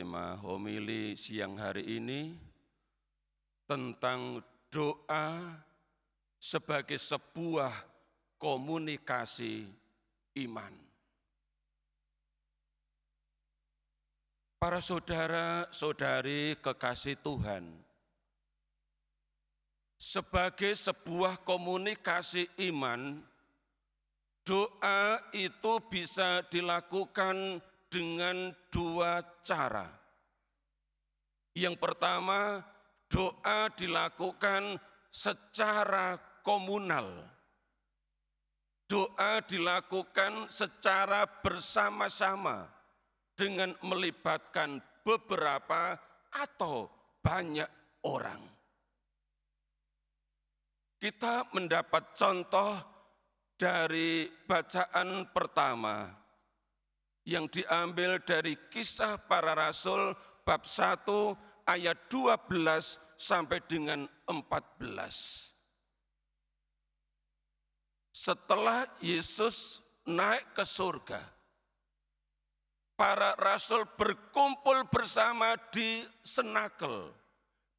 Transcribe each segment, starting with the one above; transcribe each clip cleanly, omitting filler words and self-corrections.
tema homili siang hari ini tentang doa sebagai sebuah komunikasi iman. Para saudara-saudari kekasih Tuhan, sebagai sebuah komunikasi iman, doa itu bisa dilakukan dengan dua cara. Yang pertama, doa dilakukan secara komunal. Doa dilakukan secara bersama-sama dengan melibatkan beberapa atau banyak orang. Kita mendapat contoh dari bacaan pertama yang diambil dari Kisah Para Rasul bab 1 ayat 12 sampai dengan 14. Setelah Yesus naik ke surga, para rasul berkumpul bersama di senakel,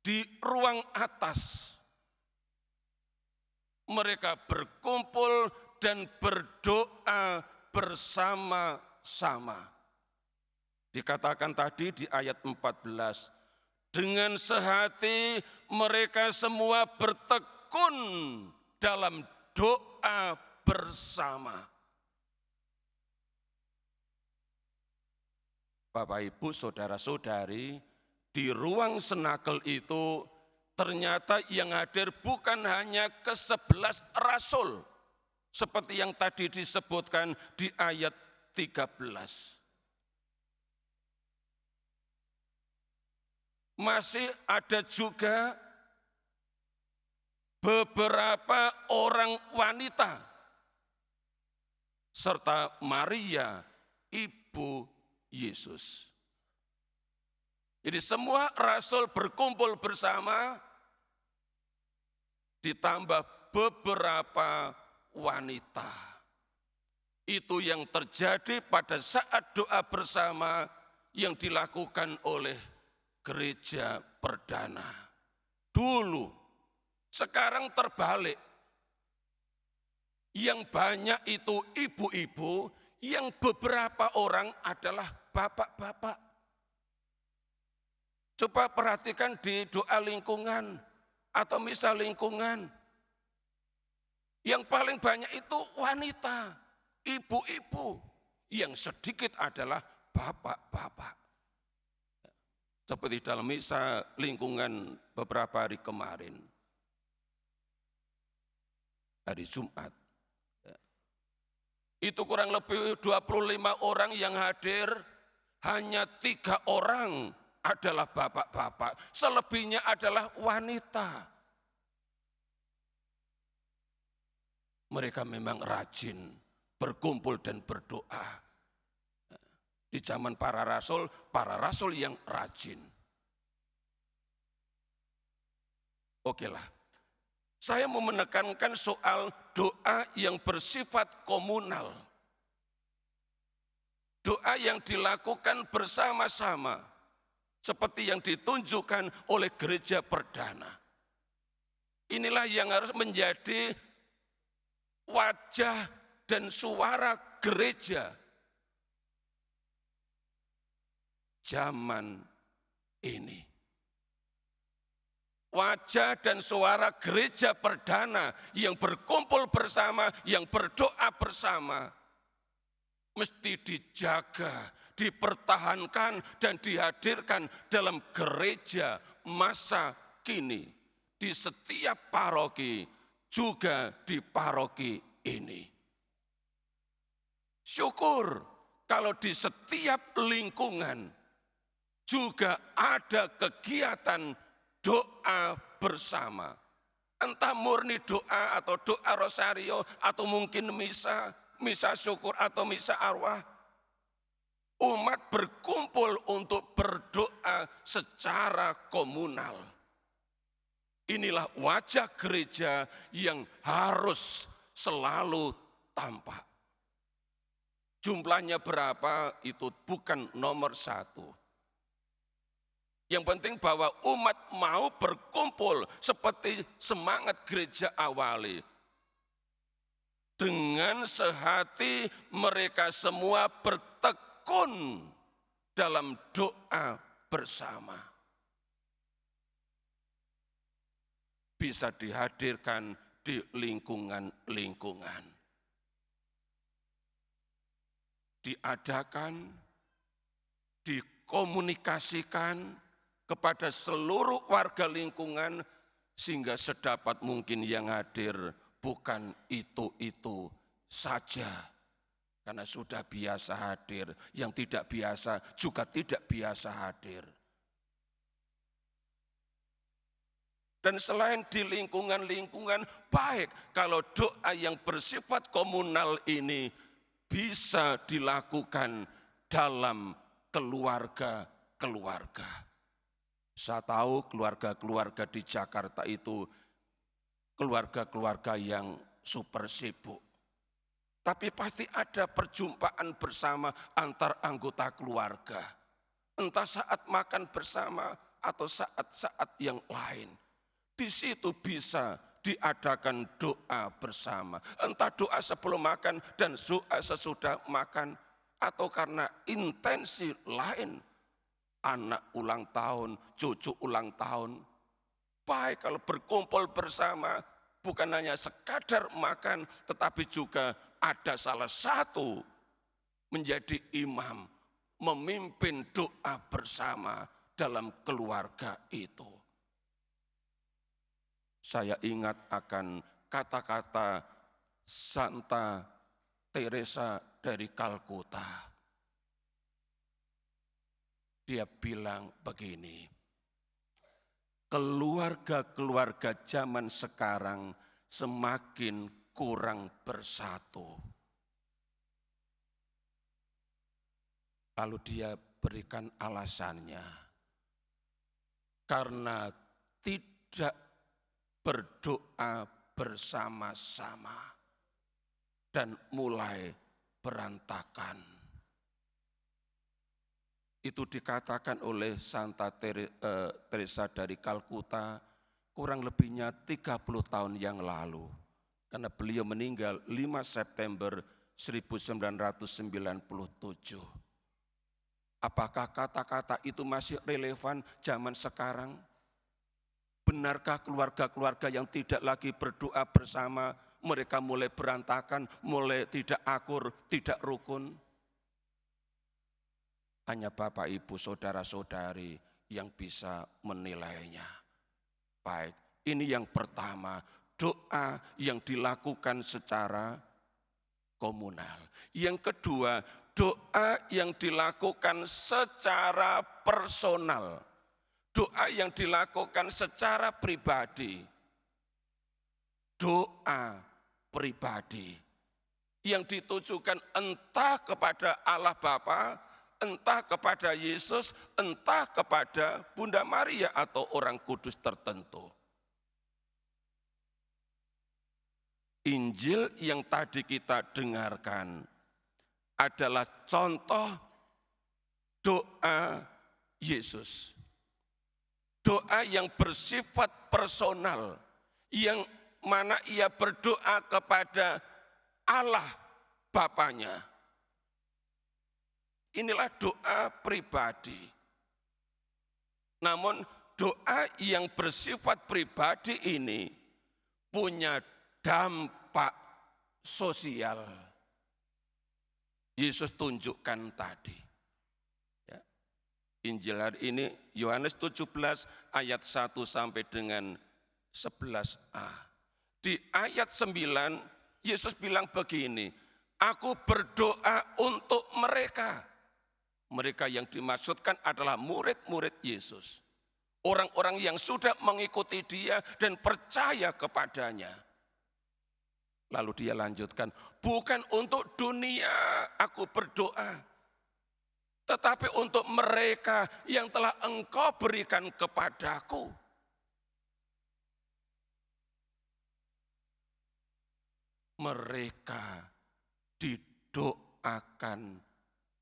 di ruang atas. Mereka berkumpul dan berdoa bersama-sama. Dikatakan tadi di ayat 14, dengan sehati mereka semua bertekun dalam doa bersama. Bapak, Ibu, saudara-saudari, di ruang senakel itu ternyata yang hadir bukan hanya ke-11 rasul, seperti yang tadi disebutkan di ayat 13. Masih ada juga beberapa orang wanita, serta Maria, ibu Yesus. Jadi semua rasul berkumpul bersama, ditambah beberapa wanita. Itu yang terjadi pada saat doa bersama yang dilakukan oleh gereja perdana. Dulu, sekarang terbalik. Yang banyak itu ibu-ibu, yang beberapa orang adalah bapak-bapak. Coba perhatikan di doa lingkungan atau misa lingkungan. Yang paling banyak itu wanita, ibu-ibu. Yang sedikit adalah bapak-bapak. Seperti dalam misa lingkungan beberapa hari kemarin. Hari Jumat. Itu kurang lebih 25 orang yang hadir, hanya 3 orang adalah bapak-bapak, selebihnya adalah wanita. Mereka memang rajin berkumpul dan berdoa. Di zaman para rasul yang rajin. Oke lah, saya mau menekankan soal doa yang bersifat komunal. Doa yang dilakukan bersama-sama, seperti yang ditunjukkan oleh gereja perdana. Inilah yang harus menjadi wajah dan suara gereja zaman ini. Wajah dan suara gereja perdana yang berkumpul bersama, yang berdoa bersama, mesti dijaga, dipertahankan, dan dihadirkan dalam gereja masa kini. Di setiap paroki, juga di paroki ini. Syukur kalau di setiap lingkungan juga ada kegiatan doa bersama. Entah murni doa atau doa rosario atau mungkin misa syukur atau misa arwah. Umat berkumpul untuk berdoa secara komunal. Inilah wajah gereja yang harus selalu tampak. Jumlahnya berapa itu bukan nomor 1. Yang penting bahwa umat mau berkumpul seperti semangat gereja awali. Dengan sehati mereka semua bertekun dalam doa bersama. Bisa dihadirkan di lingkungan-lingkungan. Diadakan, dikomunikasikan kepada seluruh warga lingkungan sehingga sedapat mungkin yang hadir bukan itu saja. Karena sudah biasa hadir, yang tidak biasa juga tidak biasa hadir. Dan selain di lingkungan-lingkungan, baik kalau doa yang bersifat komunal ini bisa dilakukan dalam keluarga-keluarga. Saya tahu keluarga-keluarga di Jakarta itu keluarga-keluarga yang super sibuk. Tapi pasti ada perjumpaan bersama antar anggota keluarga. Entah saat makan bersama atau saat-saat yang lain. Di situ bisa diadakan doa bersama. Entah doa sebelum makan dan doa sesudah makan. Atau karena intensi lain. Anak ulang tahun, cucu ulang tahun. Baik kalau berkumpul bersama, bukan hanya sekadar makan, tetapi juga ada salah satu menjadi imam, memimpin doa bersama dalam keluarga itu. Saya ingat akan kata-kata Santa Teresa dari Kalkuta. Dia bilang begini, keluarga-keluarga zaman sekarang semakin kurang bersatu. Lalu dia berikan alasannya, karena tidak berdoa bersama-sama dan mulai berantakan. Itu dikatakan oleh Santa Teresa dari Kalkuta kurang lebihnya 30 tahun yang lalu. Karena beliau meninggal 5 September 1997. Apakah kata-kata itu masih relevan zaman sekarang? Benarkah keluarga-keluarga yang tidak lagi berdoa bersama, mereka mulai berantakan, mulai tidak akur, tidak rukun? Hanya Bapak, Ibu, Saudara-saudari yang bisa menilainya. Baik, ini yang pertama, doa yang dilakukan secara komunal. Yang kedua, doa yang dilakukan secara personal. Doa yang dilakukan secara pribadi. Doa pribadi yang ditujukan entah kepada Allah Bapa, entah kepada Yesus, entah kepada Bunda Maria atau orang kudus tertentu. Injil yang tadi kita dengarkan adalah contoh doa Yesus. Doa yang bersifat personal, yang mana ia berdoa kepada Allah Bapanya. Inilah doa pribadi. Namun doa yang bersifat pribadi ini punya dampak sosial. Yesus tunjukkan tadi. Injil hari ini Yohanes 17 ayat 1 sampai dengan 11a. Di ayat 9 Yesus bilang begini, aku berdoa untuk mereka. Mereka yang dimaksudkan adalah murid-murid Yesus. Orang-orang yang sudah mengikuti dia dan percaya kepadanya. Lalu dia lanjutkan, bukan untuk dunia aku berdoa, tetapi untuk mereka yang telah Engkau berikan kepadaku. Mereka didoakan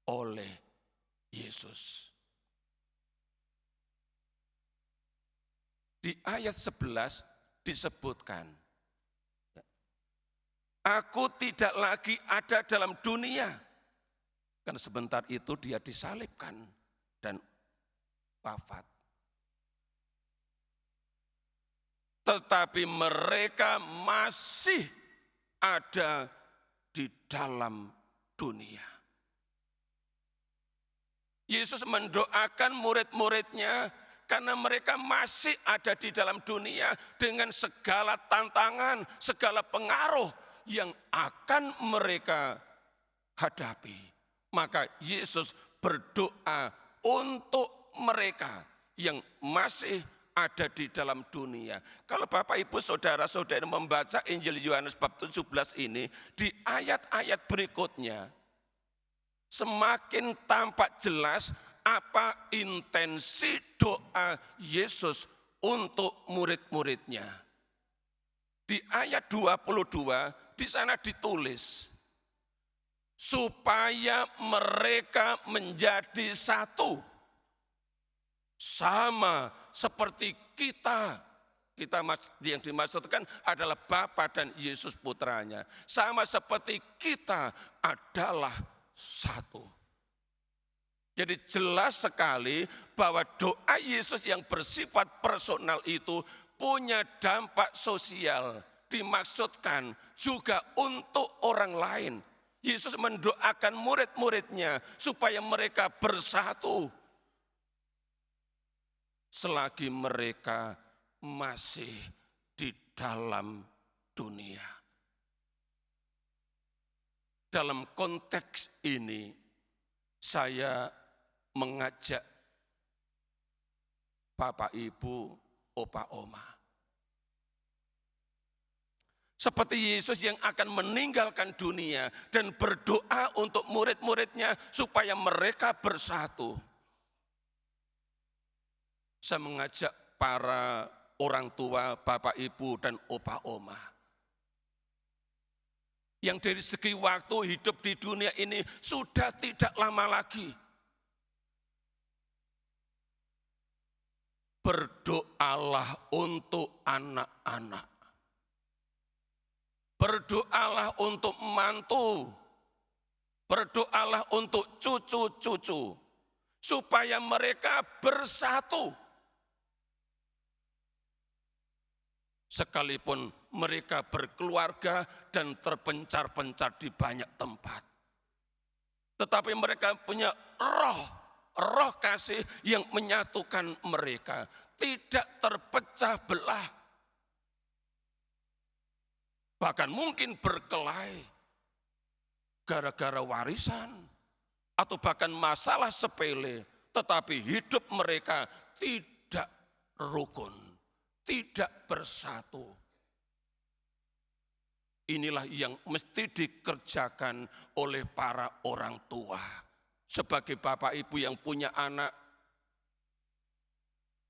oleh Yesus. Di ayat 11 disebutkan, aku tidak lagi ada dalam dunia. Karena sebentar itu dia disalibkan dan wafat. Tetapi mereka masih ada di dalam dunia. Yesus mendoakan murid-muridnya karena mereka masih ada di dalam dunia dengan segala tantangan, segala pengaruh yang akan mereka hadapi. Maka Yesus berdoa untuk mereka yang masih ada di dalam dunia. Kalau Bapak Ibu Saudara-saudara membaca Injil Yohanes bab 17 ini, di ayat-ayat berikutnya semakin tampak jelas apa intensi doa Yesus untuk murid-muridnya. Di ayat 22 di sana ditulis, supaya mereka menjadi satu, sama seperti kita. Kita yang dimaksudkan adalah Bapa dan Yesus putranya. Sama seperti kita adalah satu. Jadi jelas sekali bahwa doa Yesus yang bersifat personal itu punya dampak sosial. Dimaksudkan juga untuk orang lain. Yesus mendoakan murid-muridnya supaya mereka bersatu selagi mereka masih di dalam dunia. Dalam konteks ini, saya mengajak Bapak, Ibu, Opa, Oma. Seperti Yesus yang akan meninggalkan dunia dan berdoa untuk murid-muridnya supaya mereka bersatu. Saya mengajak para orang tua, Bapak, Ibu, dan Opa, Oma, yang dari segi waktu hidup di dunia ini sudah tidak lama lagi. Berdoalah untuk anak-anak. Berdoalah untuk mantu. Berdoalah untuk cucu-cucu. Supaya mereka bersatu. Sekalipun mereka berkeluarga dan terpencar-pencar di banyak tempat. Tetapi mereka punya roh kasih yang menyatukan mereka. Tidak terpecah belah. Bahkan mungkin berkelahi gara-gara warisan. Atau bahkan masalah sepele. Tetapi hidup mereka tidak rukun. Tidak bersatu. Inilah yang mesti dikerjakan oleh para orang tua. Sebagai Bapak Ibu yang punya anak,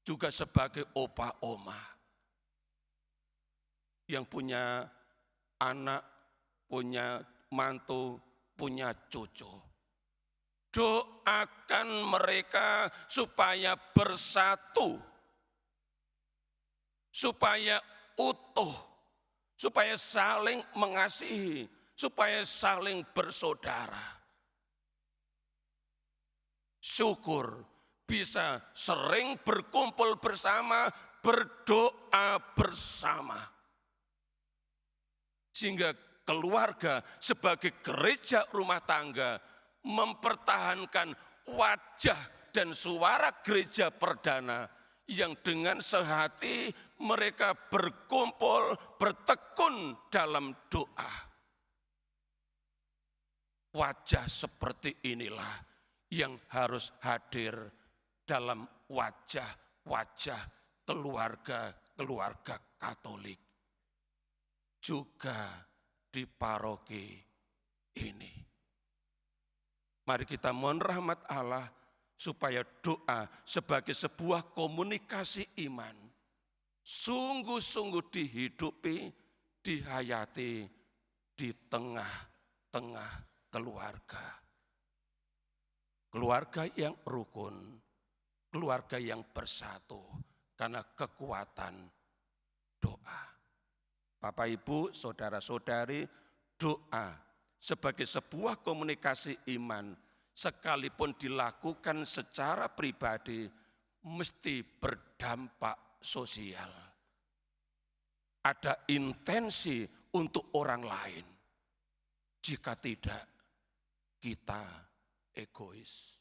juga sebagai opa oma. Yang punya anak, punya mantu, punya cucu. Doakan mereka supaya bersatu. Supaya utuh, supaya saling mengasihi, supaya saling bersaudara. Syukur bisa sering berkumpul bersama, berdoa bersama. Sehingga keluarga sebagai gereja rumah tangga mempertahankan wajah dan suara gereja perdana yang dengan sehati mereka berkumpul, bertekun dalam doa. Wajah seperti inilah yang harus hadir dalam wajah-wajah keluarga-keluarga Katolik. Juga di paroki ini. Mari kita mohon rahmat Allah supaya doa sebagai sebuah komunikasi iman sungguh-sungguh dihidupi, dihayati di tengah-tengah keluarga. Keluarga yang rukun, keluarga yang bersatu, karena kekuatan doa. Bapak, Ibu, saudara-saudari, doa sebagai sebuah komunikasi iman, sekalipun dilakukan secara pribadi, mesti berdampak sosial. Ada intensi untuk orang lain. Jika tidak, kita egois.